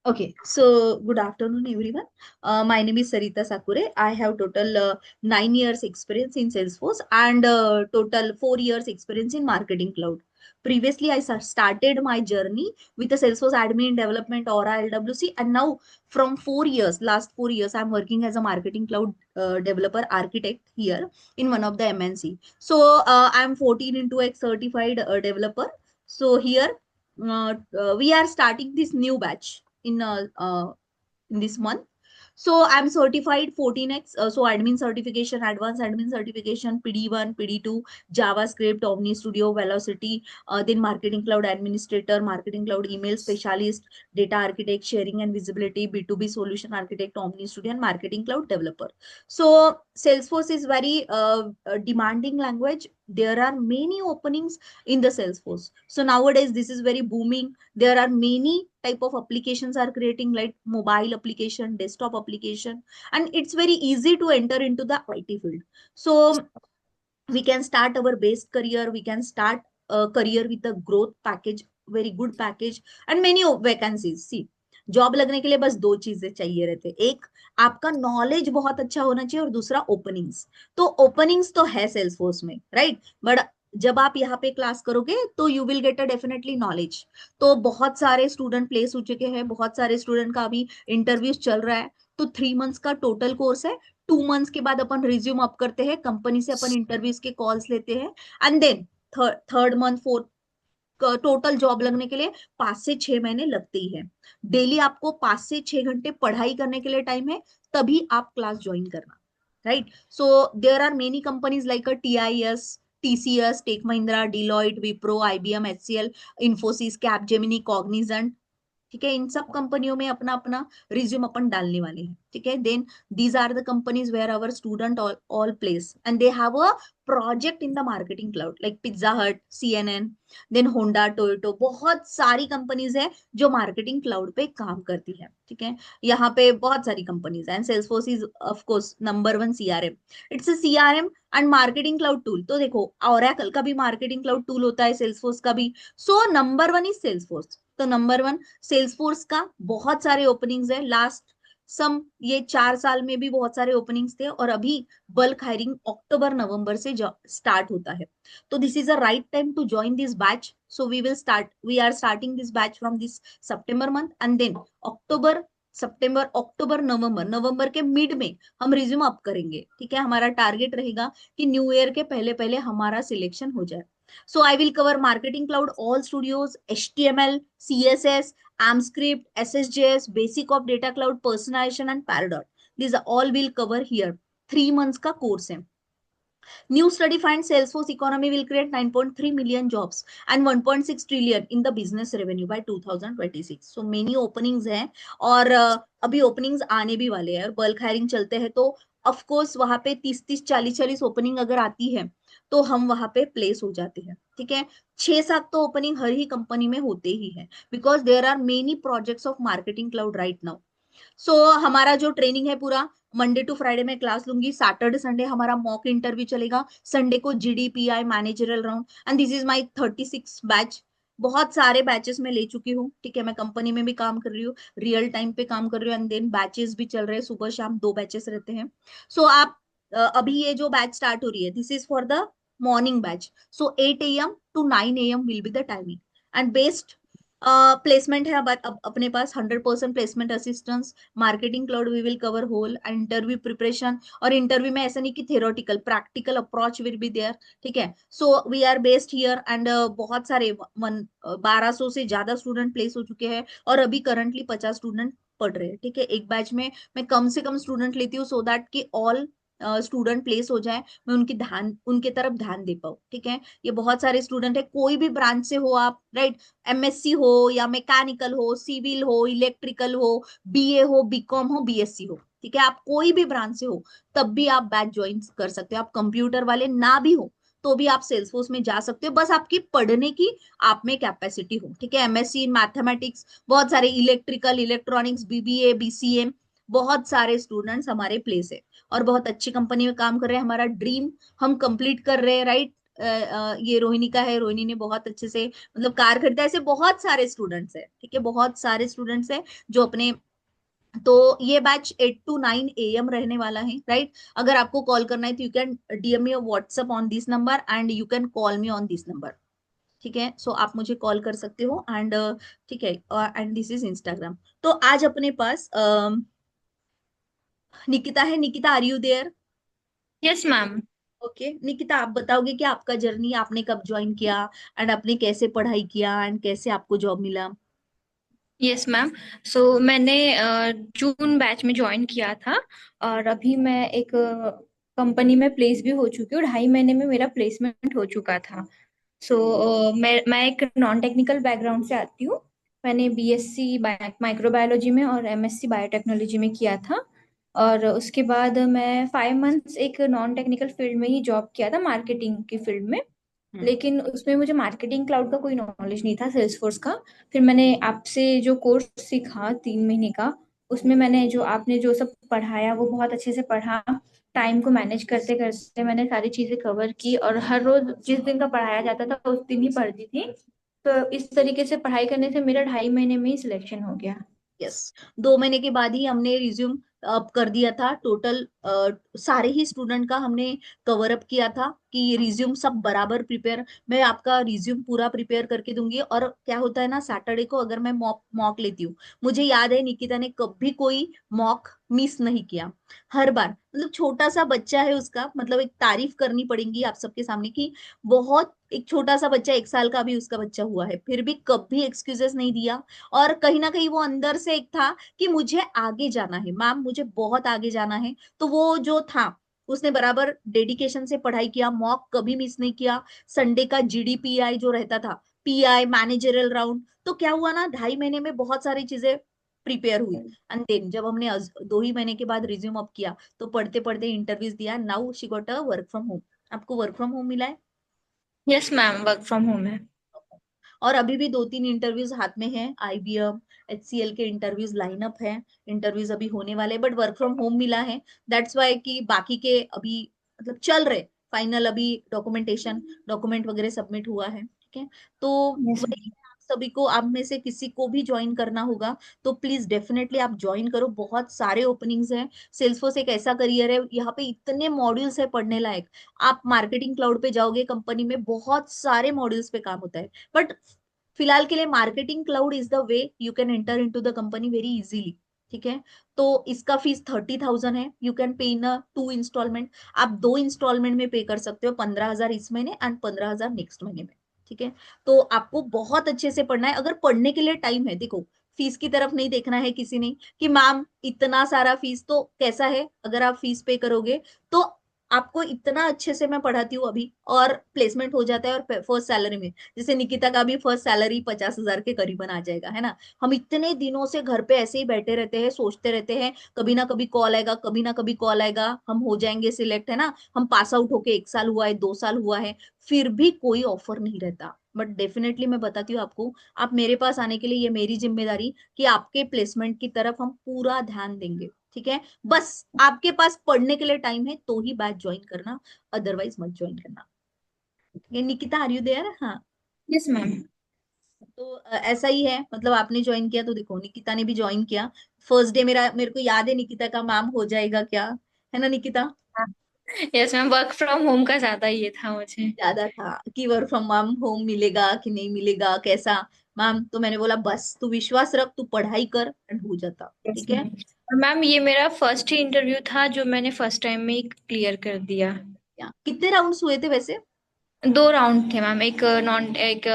Okay, so good afternoon, everyone. My name is Sarita Sakure. I have total 9 years experience in Salesforce and total 4 years experience in Marketing Cloud. Previously, I started my journey with the Salesforce Admin Development or LWC, and now from 4 years, last 4 years, I'm working as a Marketing Cloud developer architect here in one of the MNC. So I'm 14 into X certified developer. So here we are starting this new batch in this month. So I'm certified 14x, so admin certification, advanced admin certification, PD1, PD2, JavaScript, Omni Studio, Velocity, then Marketing Cloud Administrator, Marketing Cloud Email Specialist, Data Architect, Sharing and Visibility, B2B Solution Architect, Omni Studio, and Marketing Cloud Developer. So Salesforce is very demanding language. There are many openings in the Salesforce. So nowadays this is very booming. There are many type of applications are creating, like mobile application, desktop application, and it's very easy to enter into the IT field. So we can start our base career, we can start a career with a growth package, very good package, and many vacancies. See, job लगने के लिए बस दो चीजें चाहिए रहते, एक आपका नॉलेज बहुत अच्छा होना चाहिए और दूसरा ओपनिंग्स। तो ओपनिंग्स तो है सेल्सफोर्स में, राइट, बट जब आप यहाँ पे क्लास करोगे तो you will get a definitely knowledge. तो बहुत सारे स्टूडेंट प्लेस हो चुके हैं, बहुत सारे स्टूडेंट का अभी इंटरव्यूज चल रहा है। तो 3 मंथ्स का टोटल कोर्स है। 2 मंथ्स के बाद अपन रिज्यूम अप करते हैं, कंपनी से अपन इंटरव्यूज के कॉल्स लेते हैं, and then third month fourth total job लगने के लिए 5 से 6 महीने लगते ही है। डेली आपको 5 से 6 घंटे पढ़ाई करने के लिए टाइम है, तभी आप क्लास ज्वाइन करना, right. So there are many companies like TIS, TCS, tech Mahindra, Deloitte, Wipro, IBM, HCL, Infosys, Capgemini, Cognizant. ठीक है, इन सब कंपनियों में अपना अपना रिज्यूम अपन डालने वाले हैं। ठीक है, then these are the companies where our student all place and they have a project in the marketing cloud, like pizza hut, CNN, then Honda, Toyota, बहुत सारी कंपनीज है जो मार्केटिंग क्लाउड पे काम करती है। ठीक है, यहाँ पे बहुत सारी कंपनीज है, and Salesforce is of course number one CRM। It's a CRM and marketing cloud tool. तो देखो, ओरेकल का भी मार्केटिंग क्लाउड टूल होता है, सेल्सफोर्स का भी। So number one is Salesforce. तो नंबर वन सेल्सफोर्स का बहुत सारे ओपनिंग्स है। लास्ट सम ये 4 साल में भी बहुत सारे ओपनिंग्स थे, और अभी बल्क हायरिंग अक्टूबर नवंबर से स्टार्ट होता है। तो this is a right time to join this batch. So we are starting this batch from this September month, and then October, September, October, November, November के मिड में हम रिज्यूम अप करेंगे। ठीक है, हमारा टारगेट रहेगा कि न्यू ईयर के पहले पहले हमारा सिलेक्शन हो जाए। So I will cover Marketing Cloud, all studios, HTML, CSS, AMScript, SSJS, basic of Data Cloud, personalization and Paradot. These are all will cover here. 3 months का course है. New study finds Salesforce economy will create 9.3 million jobs and 1.6 trillion in the business revenue by 2026. So many openings हैं, और अभी openings आने भी वाले हैं, और बल्क हायरिंग चलते हैं। तो ऑफ कोर्स वहां पे 30-30, 40-40 ओपनिंग अगर आती है तो हम वहां पे प्लेस हो जाते हैं। ठीक है, 6-7 तो ओपनिंग हर ही कंपनी में होते ही है, because there are many projects of marketing cloud right now. So हमारा जो ट्रेनिंग है पूरा मंडे टू फ्राइडे में क्लास लूंगी, सैटरडे संडे हमारा मॉक इंटरव्यू चलेगा, संडे को GDPI managerial round, and this is my 36 batch. बहुत सारे बैचेस में ले चुकी हूँ। ठीक है, मैं कंपनी में भी काम कर रही हूँ, रियल टाइम पे काम कर रही हूँ, एंड देन बैचेस भी चल रहे हैं, सुबह शाम 2 बैचेस रहते हैं। सो आप अभी ये जो बैच स्टार्ट हो रही है, this is for the morning batch. So 8 AM to 9 AM will be the timing, and best placement है। अब अपने पास 100% placement assistance. Marketing cloud we will cover whole interview preparation, और इंटरव्यू में ऐसा नहीं कि theoretical, practical approach will be there. ठीक है, so we are based here, and बहुत सारे 1200 से ज्यादा स्टूडेंट प्लेस हो चुके हैं, और अभी करंटली 50 स्टूडेंट पढ़ रहे हैं। ठीक है, एक बैच में मैं कम से कम स्टूडेंट लेती हूँ, सो दैट कि ऑल स्टूडेंट प्लेस हो जाए, मैं उनके तरफ ध्यान दे पाऊँ। ठीक है, ये बहुत सारे स्टूडेंट है, कोई भी ब्रांच से हो आप, राइट, MSc हो या मैकेनिकल हो, सिविल हो, इलेक्ट्रिकल हो, BA हो, BCom हो, BSc हो। ठीक है, आप कोई भी ब्रांच से हो तब भी आप बैच ज्वाइन कर सकते हो। आप कंप्यूटर वाले ना भी हो तो भी आप सेल्सफोर्स में जा सकते हो, बस आपकी पढ़ने की आप में कैपेसिटी हो। ठीक है, MSc इन मैथमेटिक्स, बहुत सारे इलेक्ट्रिकल, इलेक्ट्रॉनिक्स, BBA, BCM, बहुत सारे स्टूडेंट्स हमारे प्लेस है, और बहुत अच्छी कंपनी में काम कर रहे हैं। हमारा ड्रीम हम कंप्लीट कर रहे हैं, राइट। ये रोहिणी का है, रोहिणी ने बहुत अच्छे से मतलब कार खरीदा। ऐसे बहुत सारे स्टूडेंट्स हैं, ठीक है, बहुत सारे स्टूडेंट्स हैं जो अपने। तो ये बैच 8 to 9 AM रहने वाला है, राइट। अगर आपको कॉल करना है तो you can DM me WhatsApp on this number and you can call me on this number, ठीक है। सो आप मुझे कॉल कर सकते हो एंड ठीक है, एंड दिस इज इंस्टाग्राम। तो आज अपने पास निकिता है। Nikita, are you there? Yes ma'am. Okay Nikita, आप बताओगे कि आपका जर्नी, आपने कब ज्वाइन किया एंड आपने कैसे पढ़ाई किया एंड कैसे आपको जॉब मिला? Yes ma'am. सो मैंने जून बैच में ज्वाइन किया था। और अभी मैं एक कंपनी में प्लेस भी हो चुकी हूँ, 2.5 महीने में मेरा प्लेसमेंट हो चुका था। मैं एक नॉन टेक्निकल बैकग्राउंड से आती हूँ। मैंने बीएससी माइक्रोबायोलॉजी में और एमएससी बायोटेक्नोलॉजी में किया था। और उसके बाद मैं 5 मंथ्स एक नॉन टेक्निकल फील्ड में ही जॉब किया था, मार्केटिंग की फील्ड में। हम्म। लेकिन उसमें मुझे मार्केटिंग क्लाउड का कोई नॉलेज नहीं था, सेल्सफोर्स का। फिर मैंने आपसे जो कोर्स सीखा 3 महीने का, उसमें मैंने जो आपने जो सब पढ़ाया वो बहुत अच्छे से पढ़ा। टाइम को मैनेज करते करते मैंने सारी चीजें कवर की, और हर रोज जिस दिन का पढ़ाया जाता था उस दिन ही पढ़ती थी। तो इस तरीके से पढ़ाई करने से मेरा 2.5 महीने में ही सिलेक्शन हो गया। यस, 2 महीने के बाद ही हमने रिज्यूम अप कर दिया था। टोटल सारे ही स्टूडेंट का हमने कवर अप किया था कि रिज्यूम सब बराबर प्रिपेयर। मैं आपका रिज्यूम पूरा प्रिपेयर करके दूंगी। और क्या होता है ना, सैटरडे को अगर मैं मॉक मॉक लेती हूँ, मुझे याद है निकिता ने कभी कोई मॉक मिस नहीं किया। हर बार, मतलब छोटा सा बच्चा है उसका, मतलब एक तारीफ करनी पड़ेगी आप सबके सामने कि बहुत, एक छोटा सा बच्चा, 1 साल का भी उसका बच्चा हुआ है, फिर भी कभी एक्सक्यूजेस नहीं दिया। और कहीं ना कहीं वो अंदर से एक था कि मुझे आगे जाना है मैम, मुझे बहुत आगे जाना है। तो वो जो था, उसने बराबर डेडिकेशन से पढ़ाई किया, मॉक कभी मिस नहीं किया। संडे का जीडीपीआई जो रहता था, पीआई मैनेजरल राउंड, तो क्या हुआ ना, 2.5 महीने में बहुत सारी चीजें प्रिपेयर हुई। एंड देन जब हमने 2 ही महीने के बाद रिज्यूम अप किया, तो पढ़ते पढ़ते इंटरव्यूज दिया। Now she got a work from home. आपको वर्क फ्रॉम होम मिला है? Yes ma'am, work from home है। और अभी भी 2-3 इंटरव्यूज हाथ में हैं, आईबीएम, एचसीएल के इंटरव्यूज लाइनअप हैं। इंटरव्यूज अभी होने वाले, बट वर्क फ्रॉम होम मिला है। दैट्स वाई कि बाकी के अभी मतलब चल रहे फाइनल, अभी डॉक्यूमेंटेशन, डॉक्यूमेंट वगैरह सबमिट हुआ है, ठीक है। तो यस वही मैम। है, आप सभी को, आप में से किसी को भी ज्वाइन करना होगा तो प्लीज डेफिनेटली आप ज्वाइन करो। बहुत सारे ओपनिंग्स हैं। सेल्सफोर्स एक ऐसा करियर है, यहाँ पे इतने मॉड्यूल्स है पढ़ने लायक। आप मार्केटिंग क्लाउड पे जाओगे, कंपनी में बहुत सारे मॉड्यूल्स पे काम होता है। बट फिलहाल के लिए marketing cloud is the way you can enter into the company very easily, ठीक है। तो इसका फीस 30,000 है। You can pay in 2 instalment. आप 2 इंस्टॉलमेंट में पे कर सकते हो, 15,000 इस महीने एंड 15,000 नेक्स्ट महीने में, ठीक है। तो आपको बहुत अच्छे से पढ़ना है। अगर पढ़ने के लिए टाइम है, देखो, फीस की तरफ नहीं देखना है किसी ने कि मैम इतना सारा फीस, तो कैसा है, अगर आप फीस पे करोगे तो आपको इतना अच्छे से मैं पढ़ाती हूँ अभी, और प्लेसमेंट हो जाता है, और फर्स्ट सैलरी में, जैसे निकिता का भी फर्स्ट सैलरी 50,000 के करीबन आ जाएगा, है ना। हम इतने दिनों से घर पे ऐसे ही बैठे रहते हैं, सोचते रहते हैं कभी ना कभी कॉल आएगा, कभी ना कभी कॉल आएगा, हम हो जाएंगे सिलेक्ट, है ना। हम पास आउट होके 1 साल हुआ है, 2 साल हुआ है, फिर भी कोई ऑफर नहीं रहता। बट डेफिनेटली मैं बताती हूँ आपको, आप मेरे पास आने के लिए, ये मेरी जिम्मेदारी कि आपके प्लेसमेंट की तरफ हम पूरा ध्यान देंगे, ठीक है। बस आपके पास पढ़ने के लिए टाइम है तो ही बैच ज्वाइन करना, अदरवाइज मत ज्वाइन करना। ये निकिता, आर यू देयर? हाँ। Yes ma'am. तो ऐसा ही है, मतलब आपने ज्वाइन किया तो देखो, निकिता ने भी ज्वाइन किया। फर्स्ट डे मेरा, मेरे को याद है निकिता का, मैम हो जाएगा क्या, है ना Nikita. Yes ma'am, work from home का ज्यादा ये था मुझे। ज्यादा था कि वर्क फ्रॉम होम मिलेगा कि नहीं मिलेगा, कैसा। मैम तो मैंने बोला बस तू विश्वास रख, तू पढ़ाई कर एंड हो जाता, यस ठीक है। मैम। और मैम ये मेरा फर्स्ट ही इंटरव्यू था जो मैंने फर्स्ट टाइम में ही क्लियर कर दिया। कितने राउंड्स हुए थे वैसे? 2 राउंड थे मैम, एक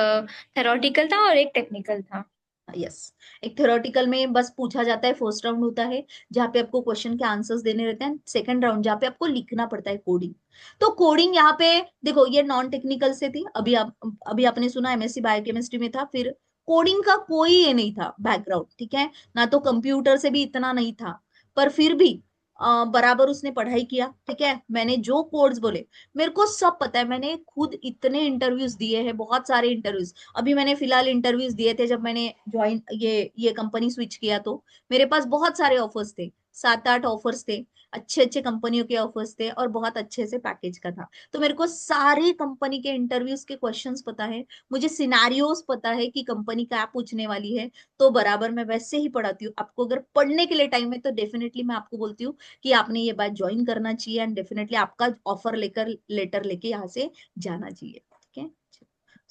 थेरोटिकल था और एक टेक्निकल था। यस, एक थ्योरेटिकल में बस पूछा जाता है, फर्स्ट राउंड होता है जहाँ पे आपको क्वेश्चन के आंसर्स देने रहते हैं। सेकंड राउंड जहाँ पे आपको लिखना पड़ता है, कोडिंग। तो कोडिंग यहाँ पे देखो, ये नॉन टेक्निकल से थी। अभी आपने सुना एमएससी बायोकेमिस्ट्री में था, फिर कोडिंग का कोई ये नहीं था बैकग्राउंड, ठीक है ना, तो कंप्यूटर से भी इतना नहीं था। पर फिर भी बराबर उसने पढ़ाई किया, ठीक है। मैंने जो कोड्स बोले, मेरे को सब पता है। मैंने खुद इतने इंटरव्यूज दिए हैं, बहुत सारे इंटरव्यूज। अभी मैंने फिलहाल इंटरव्यूज दिए थे जब मैंने ज्वाइन ये कंपनी स्विच किया, तो मेरे पास बहुत सारे ऑफर्स थे। 7-8 ऑफर्स थे, अच्छे अच्छे कंपनियों के ऑफर्स थे, और बहुत अच्छे से पैकेज का था। तो मेरे को सारी कंपनी के इंटरव्यूज के क्वेश्चंस पता है, मुझे सिनारियोस पता है कि कंपनी क्या पूछने वाली है। तो बराबर मैं वैसे ही पढ़ाती हूँ। आपको अगर पढ़ने के लिए टाइम है तो डेफिनेटली मैं आपको बोलती हूँ कि आपने ये बात ज्वाइन करना चाहिए, एंड डेफिनेटली आपका ऑफर लेकर लेटर लेके यहाँ से जाना चाहिए। ठीक है,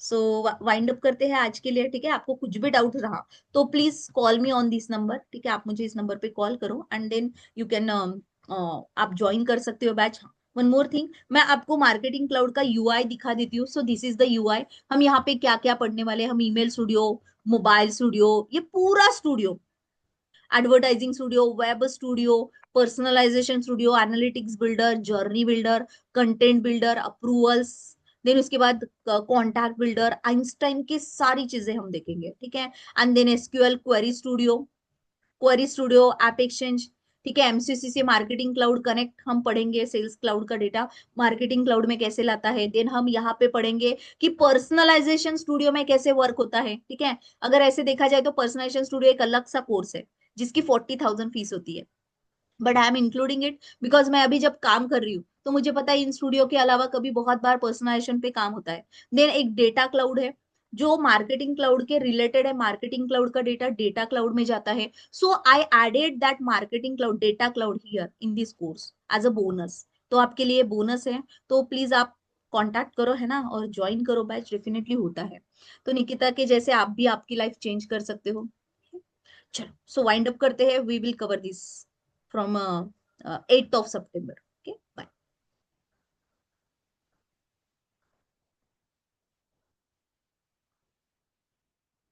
सो वाइंड अप करते हैं आज के लिए। ठीक है, आपको कुछ भी डाउट रहा तो please call me on this number. ठीक है, आप मुझे इस नंबर पे कॉल करो, एंड देन यू कैन आप ज्वाइन कर सकते हो बैच। वन मोर थिंग, मैं आपको मार्केटिंग क्लाउड का यूआई दिखा देती हूँ। So this is the UI. हम यहाँ पे क्या क्या पढ़ने वाले हैं, हम ईमेल स्टूडियो, मोबाइल स्टूडियो, ये पूरा studio, advertising studio, web studio, personalization studio, analytics builder, journey builder, content builder, approvals, then उसके बाद कॉन्टैक्ट बिल्डर, आइंस्टाइन की सारी चीजें हम देखेंगे। ठीक है, and then SQL query studio, query studio, app exchange. ठीक है, एमसीसी से मार्केटिंग क्लाउड कनेक्ट हम पढ़ेंगे, सेल्स क्लाउड का डेटा मार्केटिंग क्लाउड में कैसे लाता है। देन हम यहाँ पे पढ़ेंगे कि पर्सनलाइजेशन स्टूडियो में कैसे वर्क होता है। ठीक है, अगर ऐसे देखा जाए तो पर्सनलाइजेशन स्टूडियो एक अलग सा कोर्स है जिसकी 40,000 फीस होती है, but I am including it because मैं अभी जब काम कर रही हूँ तो मुझे पता है इन स्टूडियो के अलावा कभी बहुत बार पर्सनलाइजेशन पे काम होता है। देन एक डेटा क्लाउड है जो मार्केटिंग क्लाउड के रिलेटेड है, मार्केटिंग क्लाउड का डेटा डेटा क्लाउड में जाता है। So I added that marketing cloud, data cloud here in this course as a bonus. तो आपके लिए बोनस है, तो प्लीज आप कांटेक्ट करो, है ना, और ज्वाइन करो, बैच डेफिनेटली होता है। तो निकिता के जैसे आप भी आपकी लाइफ चेंज कर सकते हो। चलो, सो वाइंड अप करते हैं, we will cover this from 8th of September.